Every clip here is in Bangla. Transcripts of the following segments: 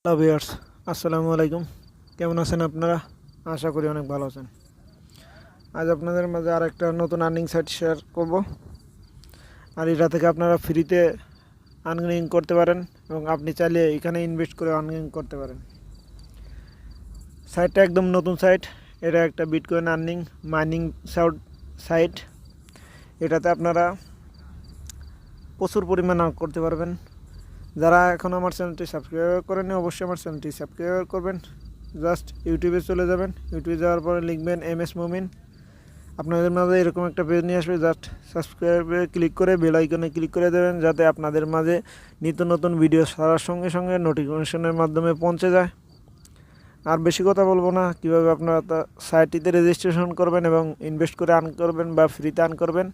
হ্যালো ভিউয়ার্স, আসসালামু আলাইকুম। কেমন আছেন আপনারা? আশা করি অনেক ভালো আছেন। আজ আপনাদের মাঝে আরেকটা নতুন আর্নিং সাইট শেয়ার করব। আর এটা থেকে আপনারা ফ্রিতে আর্নিং করতে পারেন এবং আপনি চাইলে এখানে ইনভেস্ট করে আর্নিং করতে পারেন। সাইটটা একদম নতুন সাইট। এটা একটা বিটকয়েন আর্নিং মাইনিং সাইট। এটাতে আপনারা প্রচুর পরিমাণ আর্ন করতে পারবেন। যারা এখন আমার চ্যানেলটি সাবস্ক্রাইব করেনি অবশ্যই আমার চ্যানেলটি সাবস্ক্রাইব করবেন। জাস্ট ইউটিউবে চলে যাবেন, ইউটিউবে যাওয়ার পরে লিখবেন মোমিন। আপনাদের মাঝে এরকম একটা পেজ নিয়ে আসবে। জাস্ট সাবস্ক্রাইবে ক্লিক করে বেল আইকনে ক্লিক করে দেবেন, যাতে আপনাদের মাঝে নিত্য নতুন ভিডিও ছাড়ার সঙ্গে সঙ্গে নোটিফিকেশনের মাধ্যমে পৌঁছে যায়। আর বেশি কথা বলবো না, কীভাবে আপনারা সাইটটিতে রেজিস্ট্রেশন করবেন এবং ইনভেস্ট করে আর্ন করবেন বা ফ্রিতে আর্ন করবেন।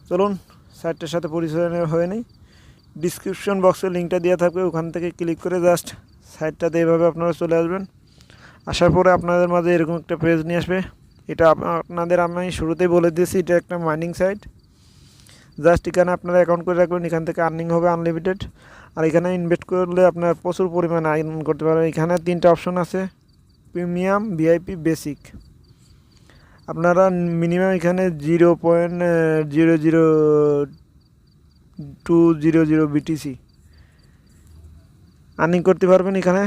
চলুন সাইটটার সাথে পরিচয় হয়ে নেই। ডিসক্রিপশন বক্সে লিঙ্কটা দেওয়া থাকবে, ওখান থেকে ক্লিক করে জাস্ট সাইটটাতে এভাবে আপনারা চলে আসবেন। আসার পরে আপনাদের মাঝে এরকম একটা পেজ নিয়ে আসবে। এটা আপনাদের আমি শুরুতেই বলে দিয়েছি, এটা একটা মাইনিং সাইট। জাস্ট এখানে আপনারা অ্যাকাউন্ট করে রাখবেন, এখান থেকে আর্নিং হবে আনলিমিটেড। আর এখানে ইনভেস্ট করলে আপনার প্রচুর পরিমাণে আর্ন করতে পারবেন। এখানে 3টা অপশন আছে, প্রিমিয়াম, ভিআইপি, বেসিক। আপনারা মিনিমাম এখানে 0.000200 BTC আর্নিং করতে পারবেন। এখানে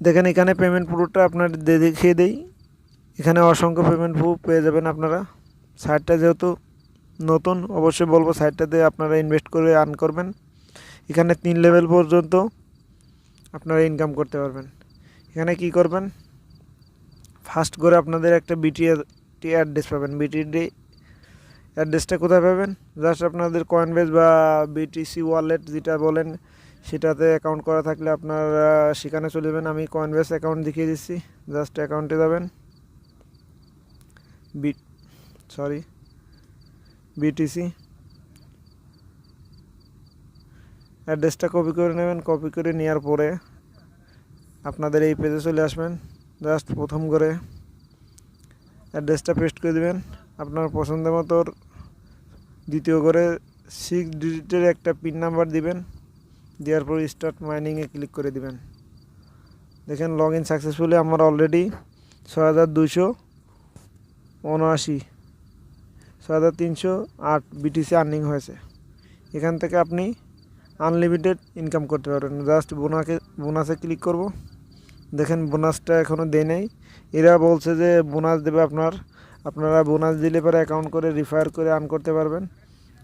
দেখেন, এখানে পেমেন্ট প্রুফটা আপনার দেখিয়ে দেই। এখানে অসংখ্য পেমেন্ট প্রুফ পেয়ে যাবেন আপনারা। সাইটটা যেহেতু নতুন, অবশ্যই বলবো সাইটটাতে আপনারা ইনভেস্ট করে আর্ন করবেন। এখানে 3 লেভেল পর্যন্ত আপনারা ইনকাম করতে পারবেন। এখানে কি করবেন, ফার্স্ট করে আপনাদের একটা বিটিটি অ্যাড্রেস পাবেন। বিটিডি অ্যাড্রেসটা কোথায় পাবেন? জাস্ট আপনাদের কয়েনবেস বা বিটিসি ওয়ালেট যেটা বলেন সেটাতে অ্যাকাউন্ট করা থাকলে আপনারা সেখানে চলে যাবেন। আমি কয়েনবেস অ্যাকাউন্ট দেখিয়ে দিচ্ছি। জাস্ট অ্যাকাউন্টে যাবেন, বিটিসি অ্যাড্রেসটা কপি করে নেবেন। কপি করে নেওয়ার পরে আপনাদের এই পেজে চলে আসবেন। জাস্ট প্রথম করে অ্যাড্রেসটা পেস্ট করে দেবেন আপনার পছন্দ মতো। দ্বিতীয় করে 6 ডিজিটের একটা পিন নাম্বার দিবেন। দেওয়ার পর স্টার্ট মাইনিংয়ে ক্লিক করে দিবেন। দেখেন লগ ইন সাকসেসফুলি আমার অলরেডি 6378 BTC আর্নিং হয়েছে। এখান থেকে আপনি আনলিমিটেড ইনকাম করতে পারবেন। জাস্ট বোনাসে ক্লিক করব। দেখেন বোনাসটা এখনও দেয় নাই। এরা বলছে যে বোনাস দেবে আপনারা বোনাস দিলে পরে অ্যাকাউন্ট করে রিফার করে আর্ন করতে পারবেন।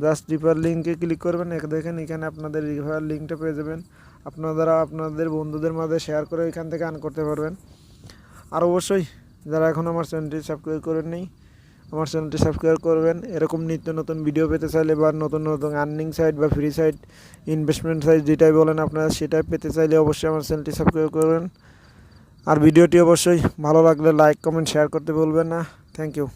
জাস্ট রিফার লিঙ্কে ক্লিক করবেন। দেখেন এখানে আপনাদের রিফার লিঙ্কটা পেয়ে যাবেন। আপনারা আপনাদের বন্ধুদের মাঝে শেয়ার করে এখান থেকে আর্ন করতে পারবেন। আর অবশ্যই যারা এখন আমার চ্যানেলটি সাবস্ক্রাইব করেননি, আমার চ্যানেলটি সাবস্ক্রাইব করবেন। এরকম নিত্য নতুন ভিডিও পেতে চাইলে বা নতুন নতুন আর্নিং সাইট বা ফ্রি সাইট, ইনভেস্টমেন্ট সাইট যেটাই বলেন আপনারা, সেটাই পেতে চাইলে অবশ্যই আমার চ্যানেলটি সাবস্ক্রাইব করবেন। আর ভিডিওটি অবশ্যই ভালো লাগলে লাইক, কমেন্ট, শেয়ার করতে ভুলবেন না। Thank you.